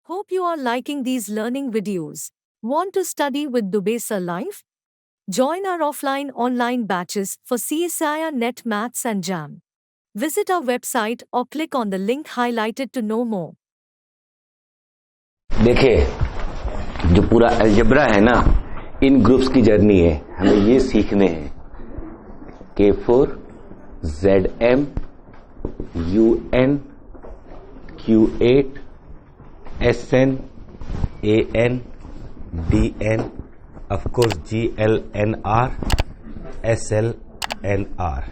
Hope you are liking these learning videos. Want to study with Dubey Sir live? Join our offline online batches for CSIR Net Maths and JAM. Visit our website or click on the link highlighted to know more. देखिए, जो पूरा algebra है ना, इन groups की journey है। हमें ये सीखने हैं K4 ZM UN Q8 SN AN DN of course GLNR SLNR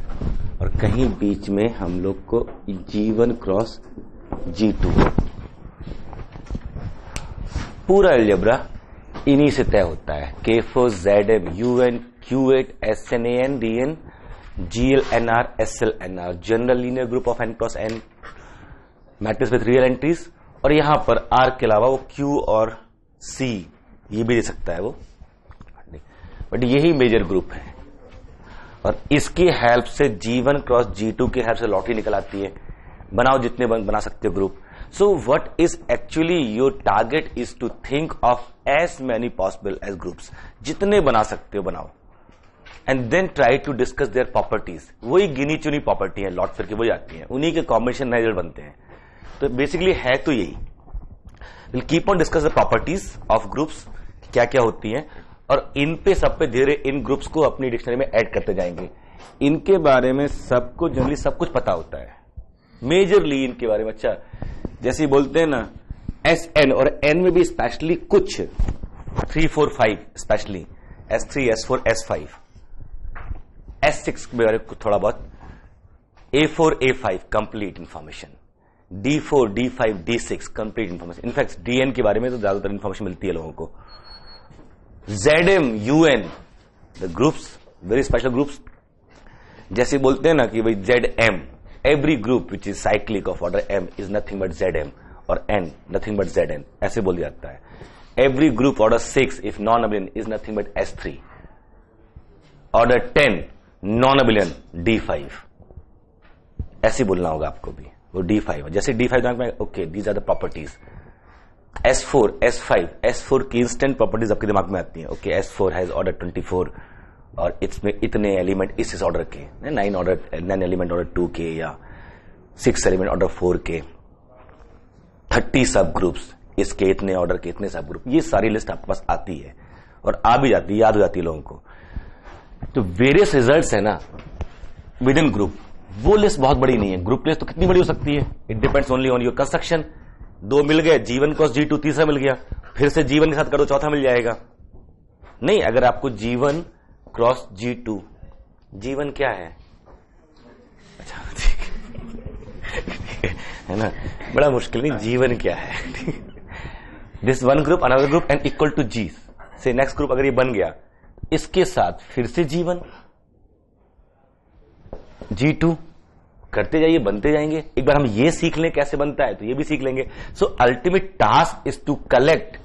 और कहीं बीच में हम लोग को G1 क्रॉस G2। पूरा अलजेब्रा इन्हीं से तय होता है। K4 ZM UN Q8 SNAN DN GLNR SLNR general linear group of n cross n matrix with real entries. और यहां पर R के अलावा वो Q और C ये भी दे सकता है वो, बट यही मेजर ग्रुप है। और इसकी हेल्प से G1 क्रॉस G2 की हेल्प से लॉटरी निकल आती है। बनाओ जितने बना सकते हो group. So what is actually your target is to think of as many possible as groups. जितने बना सकते हो बनाओ, and then try to discuss their properties. वही गिनी चुनी प्रॉपर्टी है, लॉट फिर के वही आती है, उन्हीं के कॉम्बिनेशन रिजल्ट बनते हैं। तो बेसिकली है तो यही। We'll keep on discuss the properties of groups, क्या क्या होती हैं, और इन पे सब पे धीरे इन ग्रुप्स को अपनी डिक्शनरी में ऐड करते जाएंगे। इनके बारे में सबको जनरली सब कुछ पता होता है, मेजरली इनके बारे में। अच्छा, जैसे बोलते हैं ना SN, और N में भी स्पेशली कुछ 3, 4, 5 specially S3, S4, S5, S6 के बारे में थोड़ा बहुत, A4, A5 complete information, D4, D5, D6 complete information. In fact DN के बारे में तो ज्यादातर इंफॉर्मेशन मिलती है लोगों को। ZM UN the groups, very special groups. जैसे बोलते हैं ना कि भाई ZM, every group which is cyclic of order m is nothing but Zm, और n nothing but Zn, ऐसे बोल जाता है। every group order 6 if non-abelian is nothing but S3, order 10 non-abelian D5, ऐसे बोलना होगा आपको भी। वो D5 जैसे D5 दिमाग में, okay these are the properties. S4 S5 की इंस्टेंट प्रॉपर्टीज आपके दिमाग में आती हैं। ओके S4 हैज ऑर्डर 24 और इसमें इतने एलिमेंट इस ऑर्डर के, 9 एलिमेंट ऑर्डर 2 के या 6 एलिमेंट ऑर्डर 4 के, 30 सब ग्रुप्स इसके, इतने ऑर्डर के इतने सब ग्रुप। ये सारी लिस्ट आपके पास आती है और आ भी जाती है, याद हो जाती है लोगों को। तो वेरियस रिजल्ट्स है ना विद इन ग्रुप, वो लिस्ट बहुत बड़ी नहीं है। ग्रुप लिस्ट तो कितनी बड़ी हो सकती है, it depends only on your construction. 2 मिल गए, G1 क्रॉस G2 तीसरा मिल गया, फिर से G1 के साथ करो चौथा मिल जाएगा। नहीं, अगर आपको G1 क्रॉस G2, G1 क्या है, अच्छा है ना, बड़ा मुश्किल नहीं, G1 क्या है। This one group another group and equal to G से नेक्स्ट ग्रुप अगर ये बन गया, इसके साथ फिर से G1 G2 करते जाइए, बनते जाएंगे। एक बार हम ये सीख लें कैसे बनता है तो ये भी सीख लेंगे। So ultimate task is to collect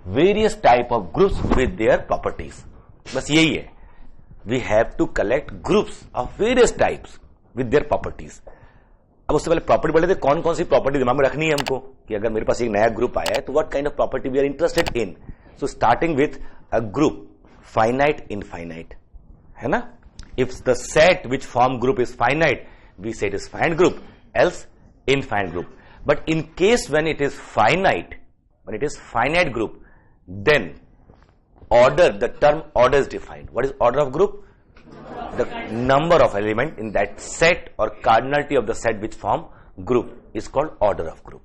various type of groups with their properties. बस यही है, we have to collect groups of various types with their properties. अब उससे पहले प्रॉपर्टी बोले थे, कौन कौन सी प्रॉपर्टी दिमाग में रखनी है हमको, कि अगर मेरे पास एक नया ग्रुप आया है तो what kind of property we are interested in. So starting with a group finite infinite, है ना। If the set which form group is finite, we say it is finite group, else infinite group. But in case when it is finite group, then order, the term order is defined. What is order of group? The number of element in that set or cardinality of the set which form group is called order of group.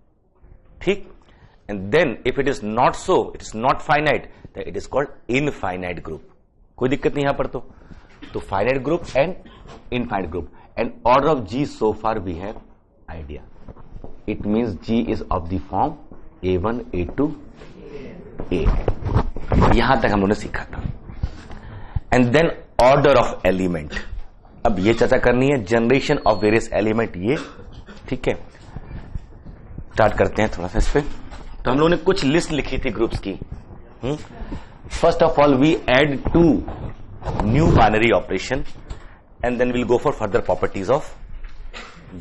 ठीक? And then if it is not so, it is not finite, then it is called infinite group. कोई दिक्कत नहीं यहां पर तो finite group and infinite group. And order of G so far we have idea. It means G is of the form A1, A2, A. यहां तक हम लोगों ने सीखा था। And then order of element. अब ये चर्चा करनी है जनरेशन ऑफ वेरियस एलिमेंट, ये ठीक है। स्टार्ट करते हैं थोड़ा सा इस पे। तो हम लोगों ने कुछ लिस्ट लिखी थी ग्रुप्स की। First of all we add 2 new binary operation and then we'll go for further properties of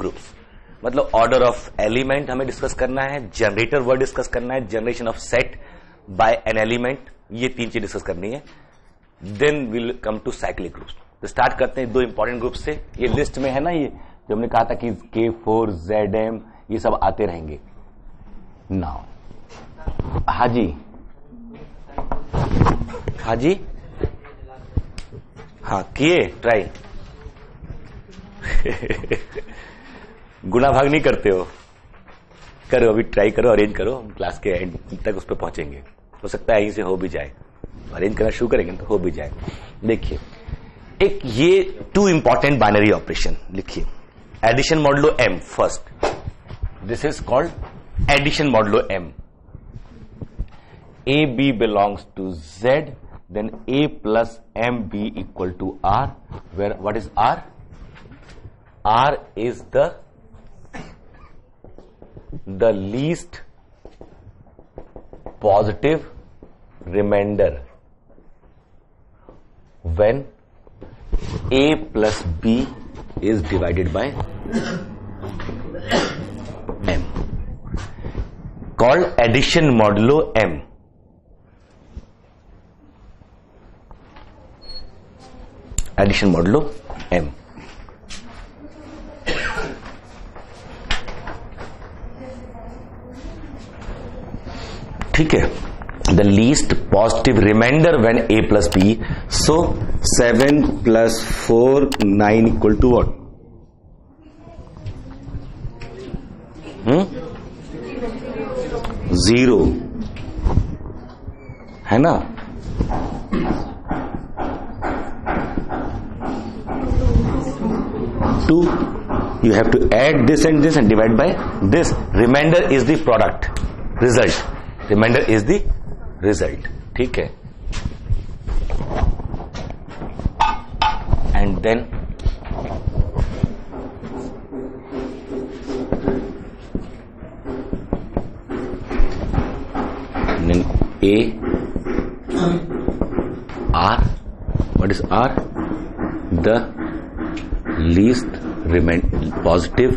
groups. मतलब ऑर्डर ऑफ एलिमेंट हमें डिस्कस करना है, जनरेटर वर्ड डिस्कस करना है, generation of set by an element, ये 3 चीज discuss करनी है. Then will come to cyclic groups. तो स्टार्ट करते हैं 2 इंपॉर्टेंट ग्रुप से. ये लिस्ट में है ना, ये जो हमने कहा था कि K4 ZM ये सब आते रहेंगे. नाउ हाजी, हाजी, हाँ किए ट्राई. गुना भाग नहीं करते हो, करो अभी ट्राई करो, अरेंज करो, हम क्लास के एंड तक उस पर पहुंचेंगे. हो सकता है यहीं से हो भी जाए, अरेंज करना शुरू करेंगे तो हो भी जाए. देखिए एक ये 2 इंपॉर्टेंट बाइनरी ऑपरेशन लिखिए. Addition modulo M first, this is called addition modulo M. AB belongs to Z, then A plus MB equal to R, where what is R? R is the least positive remainder when A plus B is divided by M, called addition modulo M. Addition modulo M. ठीक है. The least positive remainder when A plus B. So 7 plus 4 9 equal to what? 0 है ना. You have to add this and divide by this. Remainder is the product result. Remainder is the result. ठीक है. And then A R. What is R? The least positive.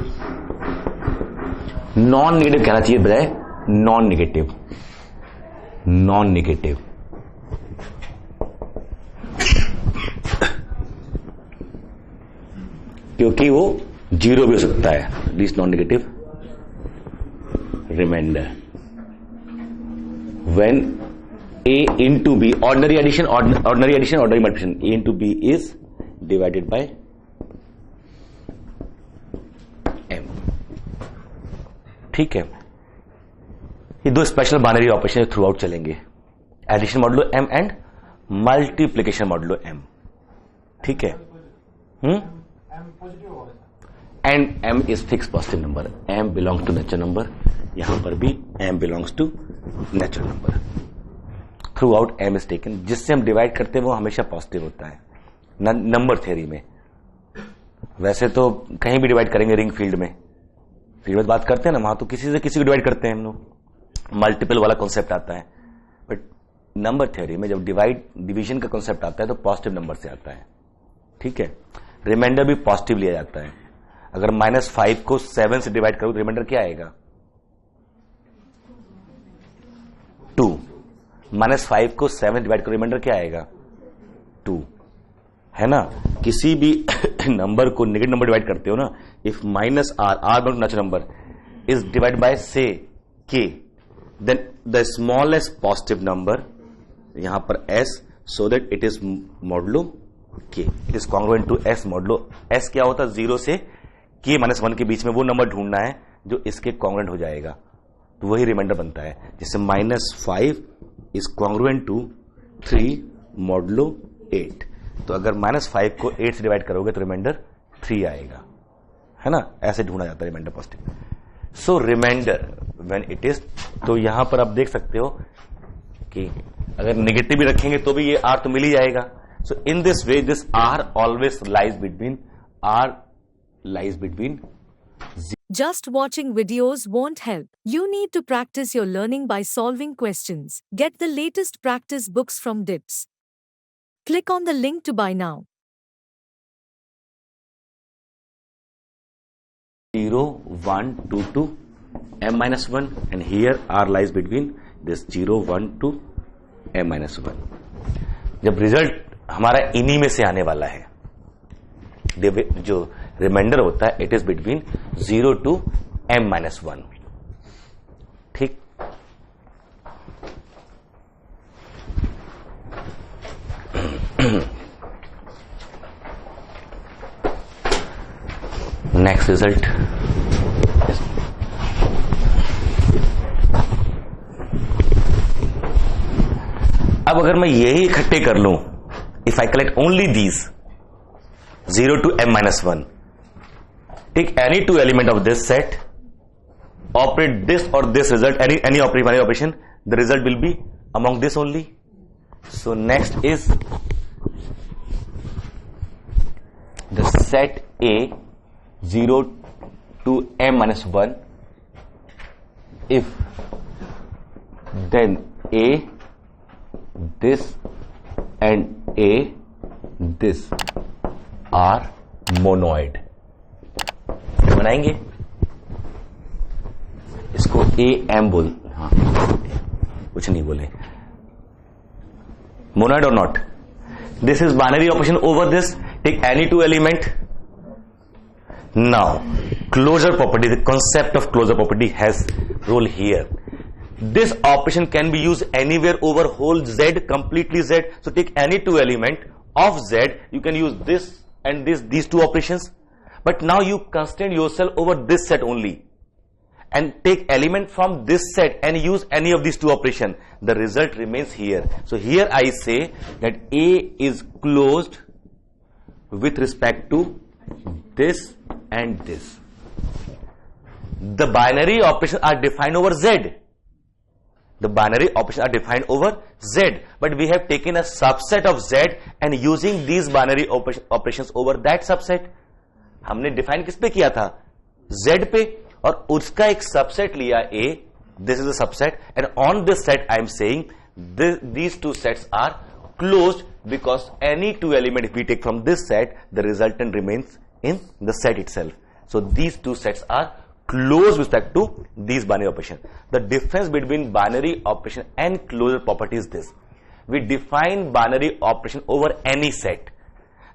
Non negative कहना चाहिए बजाय non negative. Non negative क्योंकि वो 0 भी हो सकता है. Least non negative remainder when A into B, ordinary addition, ordinary multiplication, A into B is divided by M. ठीक है. ये 2 special binary operation throughout चलेंगे. Addition modulo M and multiplication modulo M. ठीक है. And M is fix positive number. M belongs to natural number. यहां पर भी M belongs to natural number. Throughout M is taken. जिससे हम divide करते हैं वो हमेशा पॉजिटिव होता है नंबर थ्योरी में. वैसे तो कहीं भी डिवाइड करेंगे, रिंग फील्ड में बात करते हैं ना, वहां तो किसी से किसी को डिवाइड करते हैं हम लोग. मल्टीपल वाला कॉन्सेप्ट आता है. बट नंबर थ्योरी में जब डिवीजन का कॉन्सेप्ट आता है तो पॉजिटिव नंबर से आता है. ठीक है. रिमाइंडर भी पॉजिटिव लिया जाता है. अगर -5 को 7 से डिवाइड करो तो रिमाइंडर क्या आएगा? 2. -5 को 7 डिवाइड करो, रिमाइंडर क्या आएगा? 2. है ना. किसी भी नंबर को नेगेटिव नंबर डिवाइड करते हो ना, if -r natural number is divide by से k, then the smallest positive number यहां पर s, so that it is modulo k. It is congruent to s modulo s. क्या होता है? 0 से k -1 के बीच में वो नंबर ढूंढना है जो इसके कॉन्ग्रुएंट हो जाएगा. तो वही रिमाइंडर बनता है. जैसे -5 इज कॉन्ग्रुएंट टू 3 मॉडुलो 8. तो अगर -5 को 8 से डिवाइड करोगे तो रिमाइंडर 3 आएगा. है ना. ऐसे ढूंढा जाता है remainder positive. So remainder when it is, तो यहां पर आप देख सकते हो कि अगर नेगेटिव भी रखेंगे तो भी ये r तो मिल ही जाएगा. So in this way this r always lies between. Just watching videos won't help. You need to practice your learning by solving questions. Get the latest practice books from DIPS. Click on the link to buy now. 0 1 2 to m minus 1 and here r lies between this 0 1 to m minus 1. जब result हमारा इन्हीं में से आने वाला है, जो remainder होता है it is between 0 to m minus 1. ठीक, नेक्स्ट रिजल्ट. अब अगर मैं यही इकट्ठे कर लूं, if I collect only these 0 to m minus 1, take any two element of this set, operate this or this result, any operation, the result will be among this only. So next is the set A 0 to m minus 1, if then A this and A this are monoid. बनाएंगे इसको A M बोल, हाँ कुछ नहीं बोले, monoid or not. This is binary operation over this. Take any two element. Now closure property, the concept of closure property has role here. This operation can be used anywhere over whole Z, completely Z. So take any two element of Z, you can use this and these two operations, but now you constrain yourself over this set only and take element from this set and use any of these two operations. The result remains here. So here I say that A is closed with respect to this and this. The binary operations are defined over Z. The binary operations are defined over Z, but we have taken a subset of Z and using these binary operations over that subset. हमने define किस पे किया था? Z पे, और उसका एक subset लिया A. This is a subset, and on this set I am saying these two sets are closed because any two element if we take from this set, the resultant remains in the set itself. So these two sets are closed with respect to these binary operations. The difference between binary operation and closure property is this: we define binary operation over any set,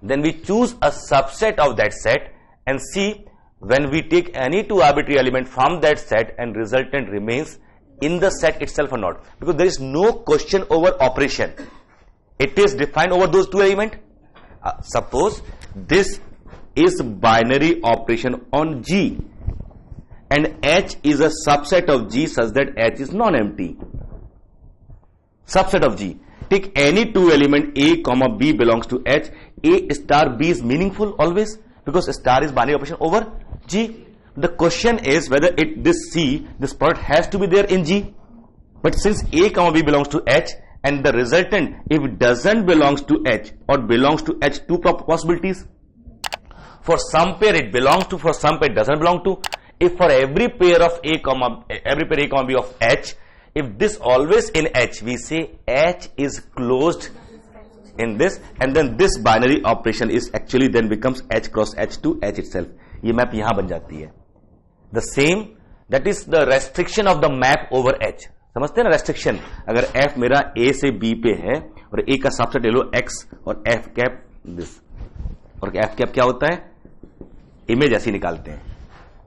then we choose a subset of that set and see when we take any two arbitrary element from that set and resultant remains in the set itself or not, because there is no question over operation. It is defined over those two elements. Suppose this is binary operation on G and H is a subset of G such that H is non-empty. Subset of G. Take any two element A comma B belongs to H. A star B is meaningful always because star is binary operation over G. The question is whether this product has to be there in G. But since A comma B belongs to H and the resultant, if it doesn't belongs to H or belongs to H, two possibilities. For some pair it belongs to, for some pair it doesn't belong to. If for every pair of A comma B of H, if this always in H, we say H is closed in this, and then this binary operation is actually then becomes H cross H to H itself. ये map यहां बन जाती है. The same, that is the restriction of the map over H. समझते हैं ना restriction? अगर F मेरा A से B पे है और A का सबसेट ले लो X और F कैप दिस, और F कैप क्या होता है? इमेज ऐसी निकालते हैं.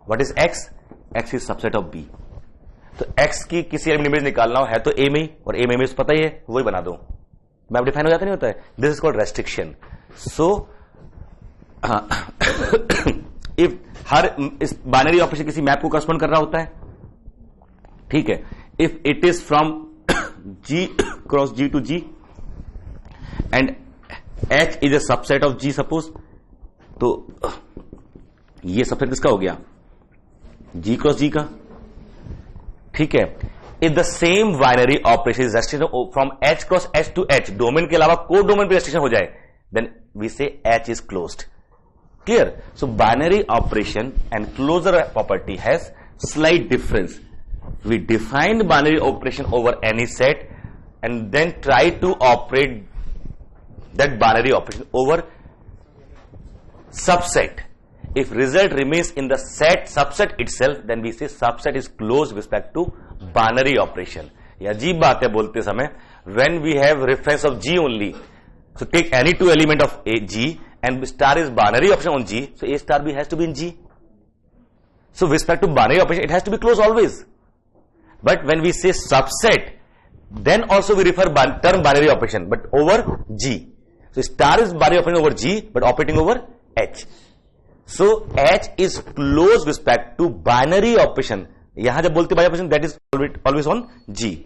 What is X? X is subset of B. तो X की किसी इमेज निकालना है तो A में ही, और A में इमेज पता ही है, वही बना दो. मैप डिफाइन हो जाता नहीं होता है. This is called restriction. So if हर इस बाइनरी ऑपरेशन किसी मैप को करस्पॉन्ड कर रहा होता है, ठीक है. If it is from G cross G to G and H is a subset of G suppose, तो ये सबसेट किसका हो गया? G क्रॉस G का. ठीक है. If the same binary operation is restricted from H cross H to H, domain के अलावा कोड डोमेन पे रेस्ट्रिक्शन हो जाए, then we say H is closed. Clear? So binary operation and closure property has slight difference. We define binary operation over any set and then try to operate that binary operation over subset. If result remains in the set subset itself, then we say subset is closed with respect to binary operation. ये अजीब बात है बोलते समय. When we have reference of G only, so take any two element of a G and star is binary operation on G, so A star B has to be in G. So with respect to binary operation, it has to be closed always. But when we say subset, then also we refer term binary operation, but over G. So star is binary operation over G, but operating over H. So H is closed with respect to binary operation. यहां जब बोलते binary operation, that is always on G.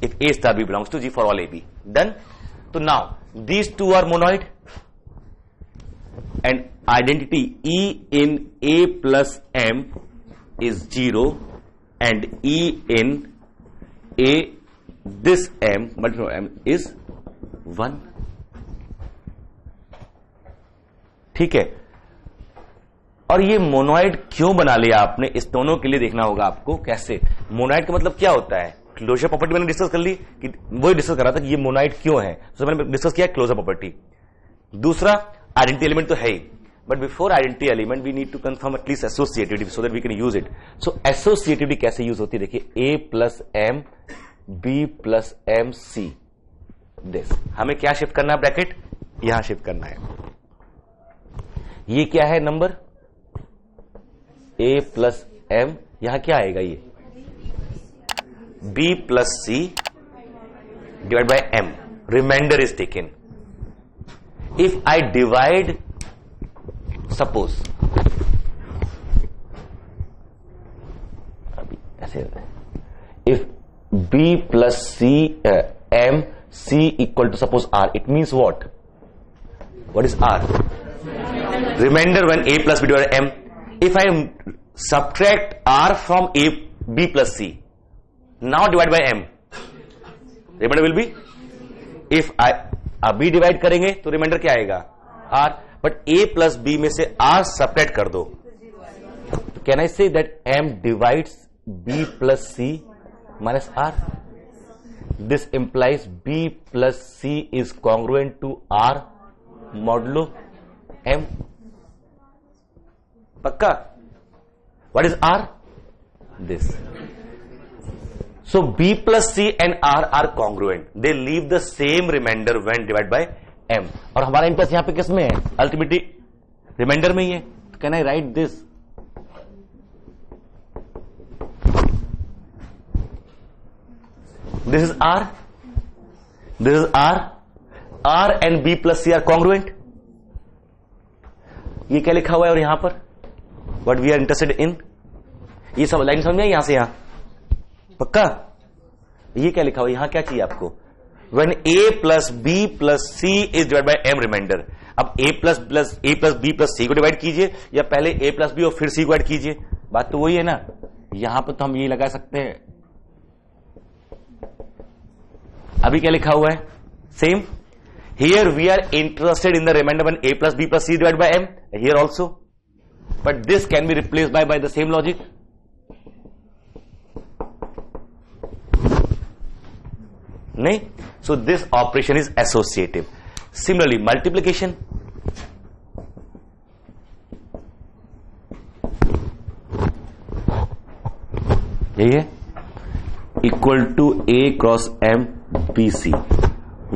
If A star B belongs to G for all AB. Done? So now these two are monoid, and identity E in A plus M is 0, and E in A this M multiplied by M is 1. ठीक है. और ये monoid क्यों बना लिया आपने, इस दोनों के लिए देखना होगा आपको. कैसे? मोनोइड का मतलब क्या होता है? क्लोजर प्रॉपर्टी मैंने डिस्कस कर ली, कि वही डिस्कस कर रहा था कि ये मोनोइड क्यों है. तो मैंने डिस्कस किया क्लोजर प्रॉपर्टी. दूसरा आइडेंटिटी एलिमेंट तो है ही, but before identity element we need to confirm at least associativity so that we can use it. So associativity कैसे यूज होती है? देखिए, A plus M B plus M C. This हमें क्या शिफ्ट करना है? ब्रैकेट यहां शिफ्ट करना है. ये क्या है नंबर? ए प्लस एम. यहां क्या आएगा? ये B plus C divide by M. Remainder is taken. If I divide, suppose अभी ऐसे, if B plus C M C equal to suppose R, it means what is R? Remainder when a plus b divided m. If I subtract r from a b plus c, now divide by m, remainder will be, if I अभी divide करेंगे तो reminder क्या आएगा? r. But a plus b में से r subtract कर दो. Can I say that m divides b plus c minus r? This implies b plus c is congruent to r modulo m. पक्का? What is R? This. So B plus C and R are congruent. They leave the same remainder when divided by M. और हमारा interest यहां पे किस में है? Ultimately reminder में ही है. Can I right this? This is R. This is R. R and B plus C are congruent. ये क्या लिखा हुआ है और यहां पर what we are interested in? ये सब लाइन समझ में, यहां से यहां पक्का? ये क्या लिखा हुआ? यहां क्या चाहिए आपको? when a plus b plus c is divided by m remainder. अब a plus b plus c को डिवाइड कीजिए, या पहले a plus b और फिर c को ऐड कीजिए. बात तो वही है ना. यहां पर तो हम ये लगा सकते हैं. अभी क्या लिखा हुआ है? Same. Here we are interested in the remainder when a plus b plus c divided by m. Here also. But this can be replaced by the same logic. नहीं? So this operation is associative. Similarly, multiplication. यही है. Equal to a cross m b c.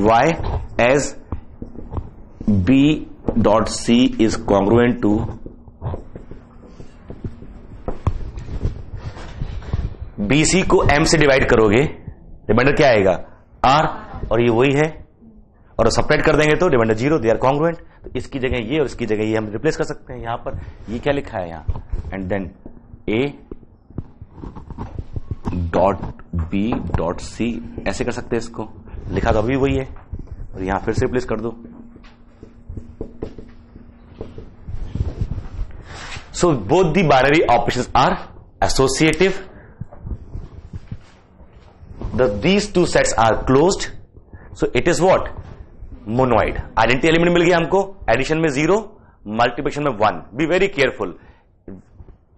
Why? As b dot c is congruent to BC को M से divide करोगे, reminder क्या आएगा? R. और ये वही है, और सब्ट्रैक्ट कर देंगे तो रिमाइंडर 0. They are congruent. तो इसकी जगह ये और इसकी जगह ये हम रिप्लेस कर सकते हैं. यहां पर ये क्या लिखा है यहां? And then A dot B dot C. ऐसे कर सकते हैं इसको. लिखा तो अभी वही है, और यहां फिर से रिप्लेस कर दो. So both the binary operations are associative. These two sets are closed, so it is what? Monoid. Identity element मिल गया हमको. Addition में 0, multiplication में 1. Be very careful.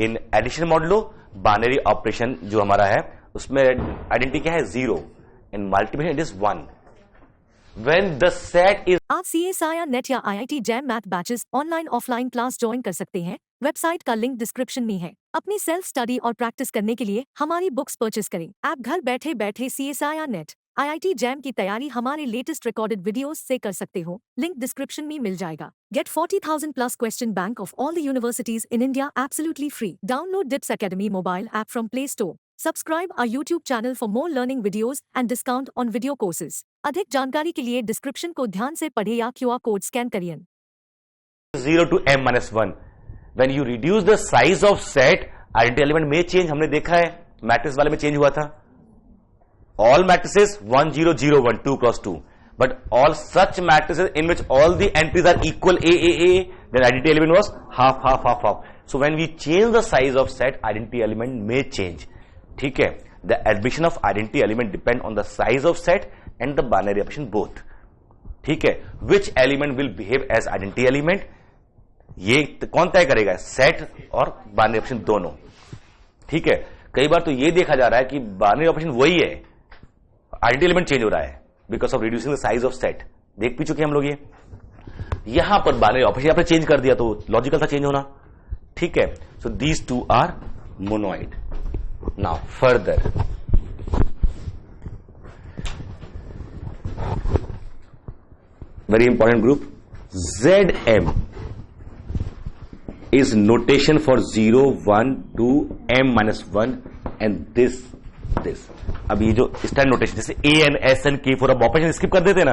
In addition modulo, binary operation जो हमारा है उसमें identity क्या है? 0. In multiplication it is 1. when the set is आप CSIR नेट या IIT jam math batches online offline class join कर सकते हैं। वेबसाइट का लिंक डिस्क्रिप्शन में है। अपनी सेल्फ स्टडी और प्रैक्टिस करने के लिए हमारी बुक्स परचेस करें। आप घर बैठे बैठे CSIR नेट IIT जैम की तैयारी हमारे लेटेस्ट रिकॉर्डेड वीडियोस से कर सकते हो। लिंक डिस्क्रिप्शन में मिल जाएगा। Get 40,000 plus question bank of all the universities in India absolutely free. Download DIPS Academy mobile app from Play Store. Subscribe our YouTube channel for more learning videos and discount on video courses. अधिक जानकारी के लिए description को ध्यान से पढ़े या QR code scan करिए। 0 to m minus 1, when you reduce the size of set, identity element may change. हमने देखा है मैट्रिक्स वाले में चेंज हुआ था। All matrices 1 0 0 1 2 cross 2, but all such matrices in which all the entries are equal a, then identity element was half half half half. So when we change the size of set, identity element may change. ठीक है, the addition of identity element depend on the size of set and the binary operation both. ठीक है, which element will behave as identity element, ये कौन तय करेगा? Set और binary operation दोनों। ठीक है, कई बार तो ये देखा जा रहा है कि बाइनरी ऑपरेशन वही है, आइडेंटिटी एलिमेंट चेंज हो रहा है because of reducing the size of set. देख भी चुके हम लोग ये। यहां पर बाइनरी ऑपरेशन आपने चेंज कर दिया तो लॉजिकल था चेंज होना। ठीक है, so these two are monoid. Now further very important group, Zm is notation for 0 1 2 m minus 1 and this अब ये जो स्टैंड नोटेशन जैसे an sn k4, अब ऑपरेशन स्किप कर देते ना।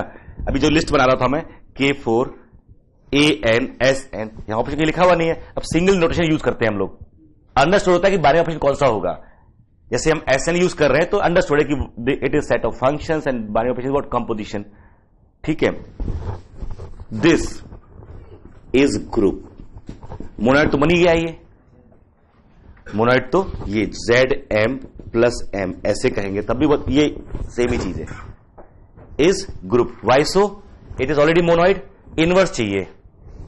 अभी जो लिस्ट बना रहा था मैं k4 an sn, यहां ऑपरेशन लिखा हुआ नहीं है, अब सिंगल नोटेशन यूज करते हैं हम लोग। अंडरस्टूड होता है कि बाइनरी ऑपरेशन कौन सा होगा। जैसे हम sn यूज कर रहे हैं तो अंडरस्टूड है कि it is set of functions and binary operation what composition. ठीक है, दिस इज ग्रुप। मोनोइड तो बनी गया, ये मोनोइड तो ये जेड एम प्लस एम ऐसे कहेंगे तब भी ये सेम ही चीज है। Is group, why so? It is already monoid, inverse चाहिए।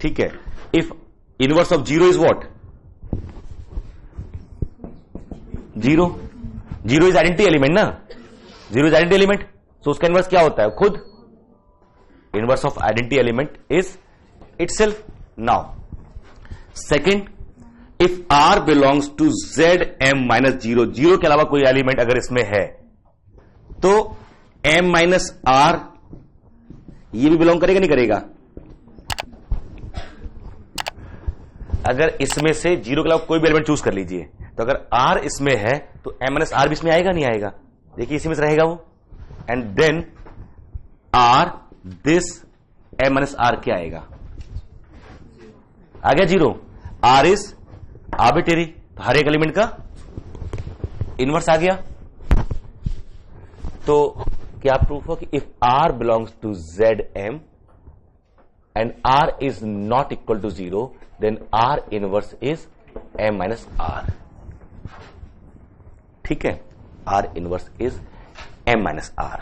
ठीक है, if inverse of zero is what? Zero, zero is identity element ना, zero is identity element, so उसका इनवर्स क्या होता है? खुद inverse of identity element is itself. Now second, if R belongs to Zm minus 0, 0 के अलावा कोई element अगर इसमें है तो m minus R ये भी बिलोंग करेगा नहीं करेगा? अगर इसमें से 0 के अलावा कोई भी एलिमेंट चूज कर लीजिए तो अगर R इसमें है तो m minus R भी इसमें आएगा नहीं आएगा? देखिए इसी में से रहेगा वो। And then R this m minus r क्या आएगा? आ गया 0। r इज आर्बिट्रेरी, तो हर एक एलिमेंट का इनवर्स आ गया। तो क्या प्रूफ हो कि if r belongs to Zm and r is not equal to 0 then r inverse is m minus r। ठीक है, r inverse is m minus r।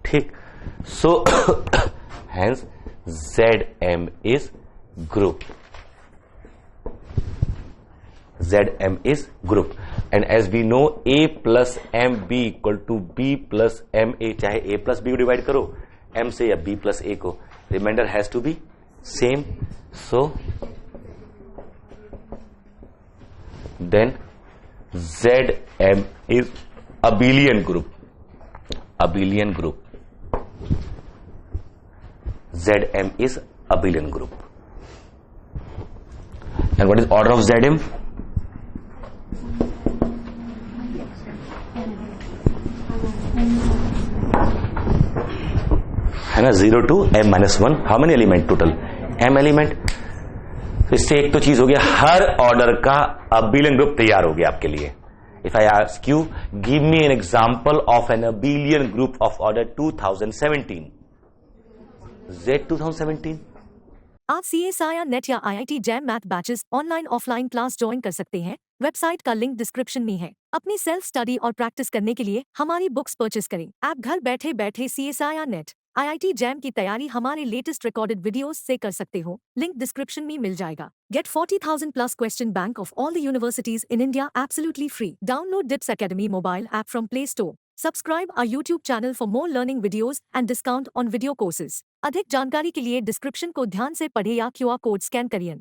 ठीक, so hence Zm is group. Zm is group, and as we know a plus mb equal to b plus ma, चाहे a plus b को divide करो m से या b plus a को, remainder has to be same. So then Zm is abelian group, abelian group। Zm is abelian group. And what is order of Zm? है ना, 0 to m minus 1। How many element total? m element. तो इससे एक तो चीज हो गया, हर order का abelian ग्रुप तैयार हो गया आपके लिए। If I ask you, give me an example of an abelian group of order 2017. Z 2017। आप CSIR नेट या IIT jam math batches online offline class join कर सकते हैं। वेबसाइट का लिंक डिस्क्रिप्शन में है। अपनी सेल्फ स्टडी और प्रैक्टिस करने के लिए हमारी बुक्स परचेस करें। आप घर बैठे बैठे CSIR नेट IIT जैम की तैयारी हमारे लेटेस्ट रिकॉर्डेड वीडियोस से कर सकते हो। लिंक डिस्क्रिप्शन में मिल जाएगा। Get 40,000 plus question bank of all the universities in India absolutely free. Download DIPS Academy mobile app from Play Store. Subscribe our YouTube channel for more learning videos and discount on video courses. अधिक जानकारी के लिए description को ध्यान से पढ़ें या QR code scan करिए.